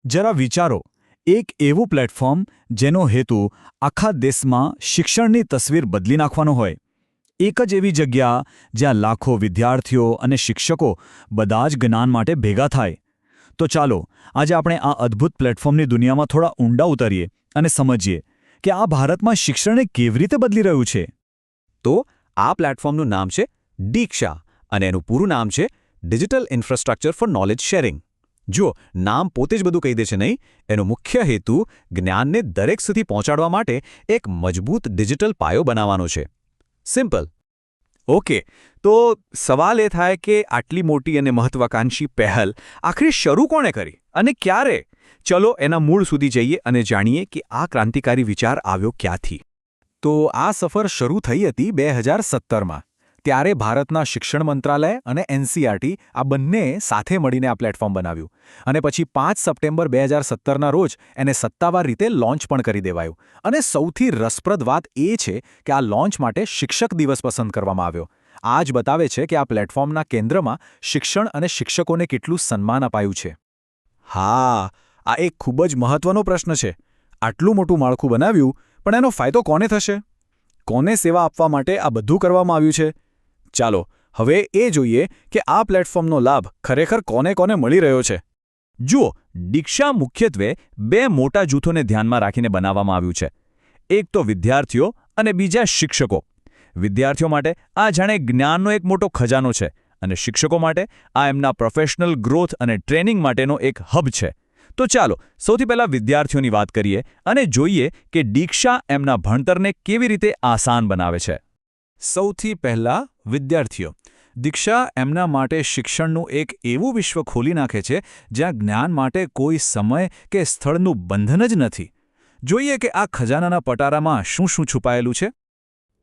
જરા વિચારો, એક એવું પ્લેટફોર્મ જેનો હેતુ આખા દેશમાં શિક્ષણની તસવીર બદલી નાખવાનો હોય. એક જ એવી જગ્યા જ્યાં લાખો વિદ્યાર્થીઓ અને શિક્ષકો બધા જ જ્ઞાન માટે ભેગા થાય. તો ચાલો આજે આપણે આ અદ્ભુત પ્લેટફોર્મની દુનિયામાં થોડા ઊંડા ઉતરીએ અને સમજીએ કે આ ભારતમાં શિક્ષણને કેવી રીતે બદલી રહ્યું છે. તો આ પ્લેટફોર્મનું નામ છે દીક્ષા અને એનું પૂરું નામ છે digital infrastructure four knowledge sharing. જો નામ પોતે જ બધું કહી દે છે નહીં, એનો મુખ્ય હેતુ જ્ઞાનને દરેક સુધી પહોંચાડવા માટે એક મજબૂત ડિજિટલ પાયો બનાવવાનો છે. સિમ્પલ. ઓકે, તો સવાલ એ થાય કે આટલી મોટી અને મહત્વાકાંક્ષી પહેલ આખરે શરૂ કોણે કરી અને ક્યારે? ચલો એના મૂળ સુધી જઈએ અને જાણીએ કે આ ક્રાંતિકારી વિચાર આવ્યો ક્યાંથી. તો આ સફર શરૂ થઈ હતી 2017માં. ત્યારે ભારતના શિક્ષણ મંત્રાલય અને એનસીઈઆરટી આ બંને સાથે મળીને આ પ્લેટફોર્મ બનાવ્યું અને પછી 5 સપ્ટેમ્બર 2017ના રોજ એને સત્તાવાર રીતે લોન્ચ પણ કરી દેવાયું. અને સૌથી રસપ્રદ વાત એ છે કે આ લોન્ચ માટે શિક્ષક દિવસ પસંદ કરવામાં આવ્યો. આ જ બતાવે છે કે આ પ્લેટફોર્મના કેન્દ્રમાં શિક્ષણ અને શિક્ષકોને કેટલું સન્માન અપાયું છે. હા, આ એક ખૂબ જ મહત્વનો પ્રશ્ન છે. આટલું મોટું માળખું બનાવ્યું, પણ એનો ફાયદો કોને થશે? કોને સેવા આપવા માટે આ બધું કરવામાં આવ્યું છે? ચાલો હવે એ જોઈએ કે આ પ્લેટફોર્મનો લાભ ખરેખર કોને કોને મળી રહ્યો છે. જુઓ, દીક્ષા મુખ્યત્વે 2 મોટા જૂથોને ધ્યાનમાં રાખીને બનાવવામાં આવ્યું છે. એક તો વિદ્યાર્થીઓ અને બીજા શિક્ષકો. વિદ્યાર્થીઓ માટે આ જાણે જ્ઞાનનો એક મોટો ખજાનો છે અને શિક્ષકો માટે આ એમના પ્રોફેશનલ ગ્રોથ અને ટ્રેનિંગ માટેનો એક હબ છે. તો ચાલો સૌથી પહેલાં વિદ્યાર્થીઓની વાત કરીએ અને જોઈએ કે દીક્ષા એમના ભણતરને કેવી રીતે આસાન બનાવે છે. સૌથી પહેલાં વિદ્યાર્થીઓ. દીક્ષા એમના માટે શિક્ષણનું એક એવું વિશ્વ ખોલી નાખે છે જ્યાં જ્ઞાન માટે કોઈ સમય કે સ્થળનું બંધન જ નથી. જોઈએ કે આ ખજાનાના પટારામાં શું શું છુપાયેલું છે.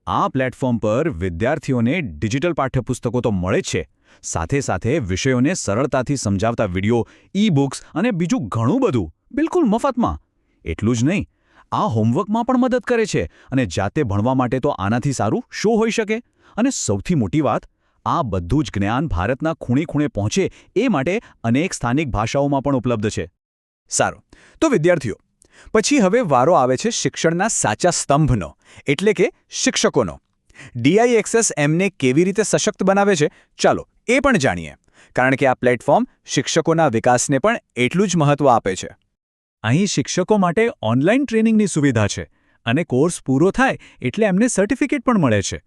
આ પ્લેટફોર્મ પર વિદ્યાર્થીઓને ડિજિટલ પાઠ્યપુસ્તકો તો મળે જ છે, સાથે સાથે વિષયોને સરળતાથી સમજાવતા વિડીયો, ઈ-બુક્સ અને બીજું ઘણું બધું બિલકુલ મફતમાં. એટલું જ નહીં, આ હોમવર્કમાં પણ મદદ કરે છે અને જાતે ભણવા માટે તો આનાથી સારું શું હોઈ શકે? અને સૌથી મોટી વાત, આ બધું જ જ્ઞાન ભારતના ખૂણે ખૂણે પહોંચે એ માટે અનેક સ્થાનિક ભાષાઓમાં પણ ઉપલબ્ધ છે. સારું, તો વિદ્યાર્થીઓ પછી હવે વારો આવે છે શિક્ષણના સાચા સ્તંભનો, એટલે કે શિક્ષકોનો. DIXS એમને કેવી રીતે સશક્ત બનાવે છે, ચાલો એ પણ જાણીએ. કારણ કે આ પ્લેટફોર્મ શિક્ષકોના વિકાસને પણ એટલું જ મહત્વ આપે છે. અહીં શિક્ષકો માટે ઓનલાઈન ટ્રેનિંગની સુવિધા છે અને કોર્સ પૂરો થાય એટલે એમને સર્ટિફિકેટ પણ મળે છે.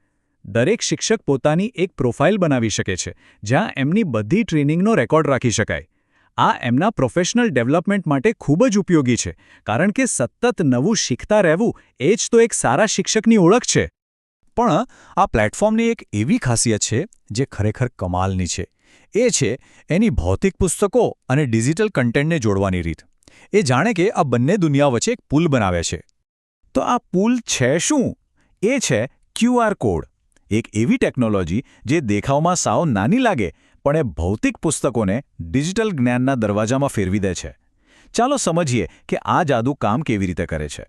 દરેક શિક્ષક પોતાની એક પ્રોફાઇલ બનાવી શકે છે જ્યાં એમની બધી ટ્રેનિંગનો રેકોર્ડ રાખી શકાય. આ એમના પ્રોફેશનલ ડેવલપમેન્ટ માટે ખૂબ જ ઉપયોગી છે, કારણ કે સતત નવું શીખતા રહેવું એ જ તો એક સારા શિક્ષકની ઓળખ છે. પણ આ પ્લેટફોર્મની એક એવી ખાસિયત છે જે ખરેખર કમાલની છે. એ છે એની ભૌતિક પુસ્તકો અને ડિજિટલ કન્ટેન્ટને જોડવાની રીત. એ જાણે કે આ બંને દુનિયા વચ્ચે એક પુલ બનાવે છે. તો આ પુલ છે શું? એ છે QR કોડ. એક એવી ટેકનોલોજી જે દેખાવમાં સાવ નાની લાગે પણ એ ભૌતિક પુસ્તકોને ડિજિટલ જ્ઞાનના દરવાજામાં ફેરવી દે છે. ચાલો સમજીએ કે આ જાદુ કામ કેવી રીતે કરે છે.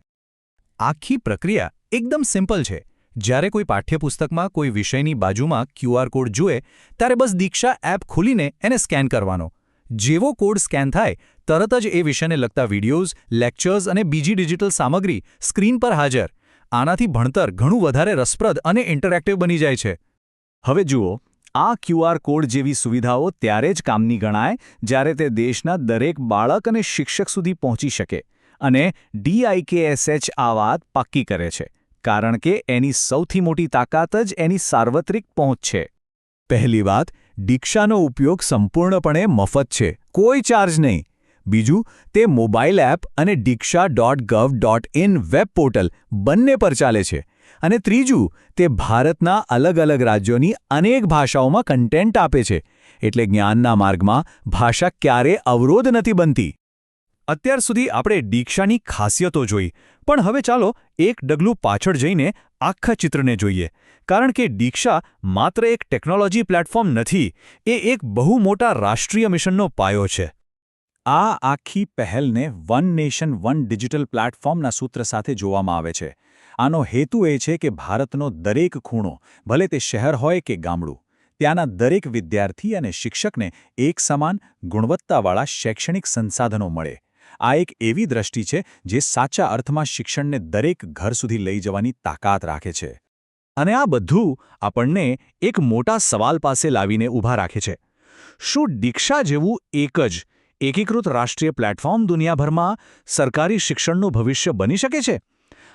આખી પ્રક્રિયા એકદમ સિમ્પલ છે. જ્યારે કોઈ પાઠ્યપુસ્તકમાં કોઈ વિષયની બાજુમાં QR કોડ જુએ ત્યારે બસ દીક્ષા એપ ખોલીને એને સ્કેન કરવાનો. જેવો કોડ સ્કેન થાય તરત જ એ વિષયને લગતા વિડીયોઝ, લેક્ચર્સ અને બીજી ડિજિટલ સામગ્રી સ્ક્રીન પર હાજર. આનાથી ભણતર ઘણું વધારે રસપ્રદ અને ઇન્ટરેક્ટિવ બની જાય છે. હવે જુઓ, આ QR કોડ જેવી સુવિધાઓ ત્યારે જ કામની ગણાય જ્યારે તે દેશના દરેક બાળક અને શિક્ષક સુધી પહોંચી શકે. અને DIXS આ વાત પાક્કી કરે છે, કારણ કે એની સૌથી મોટી તાકાત જ એની સાર્વત્રિક પહોંચ છે. પહેલી વાત, દીક્ષાનો ઉપયોગ સંપૂર્ણપણે મફત છે, કોઈ ચાર્જ નહીં. બીજું, તે મોબાઈલ એપ અને diksha.gov.in વેબ પોર્ટલ બંને પર ચાલે છે. અને ત્રીજું, તે ભારતના અલગ અલગ રાજ્યોની અનેક ભાષાઓમાં કન્ટેન્ટ આપે છે, એટલે જ્ઞાનના માર્ગમાં ભાષા ક્યારેય અવરોધ નથી બનતી. અત્યાર સુધી આપણે દીક્ષાની ખાસિયતો જોઈ, પણ હવે ચાલો એક ડગલું પાછળ જઈને આખા ચિત્રને જોઈએ. કારણ કે દીક્ષા માત્ર એક ટેકનોલોજી પ્લેટફોર્મ નથી, એ એક બહુ મોટા રાષ્ટ્રીય મિશનનો પાયો છે. આ આખી પહેલને વન નેશન વન ડિજિટલ પ્લેટફોર્મના સૂત્ર સાથે જોવામાં આવે છે. આનો હેતુ એ છે કે ભારતનો દરેક ખૂણો, ભલે તે શહેર હોય કે ગામડું, ત્યાંના દરેક વિદ્યાર્થી અને શિક્ષકને એક સમાન ગુણવત્તાવાળા શૈક્ષણિક સંસાધનો મળે. આ એક એવી દ્રષ્ટિ છે જે સાચા અર્થમાં શિક્ષણને દરેક ઘર સુધી લઈ જવાની તાકાત રાખે છે. અને આ બધું આપણને એક મોટા સવાલ પાસે લાવીને ઊભા રાખે છે. શું દીક્ષા જેવું એક જ એકીકૃત રાષ્ટ્રીય પ્લેટફોર્મ દુનિયાભરમાં સરકારી શિક્ષણનું ભવિષ્ય બની શકે છે?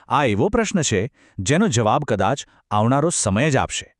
આ એવો પ્રશ્ન છે જેનો જવાબ કદાચ આવનારો સમય જ આપશે.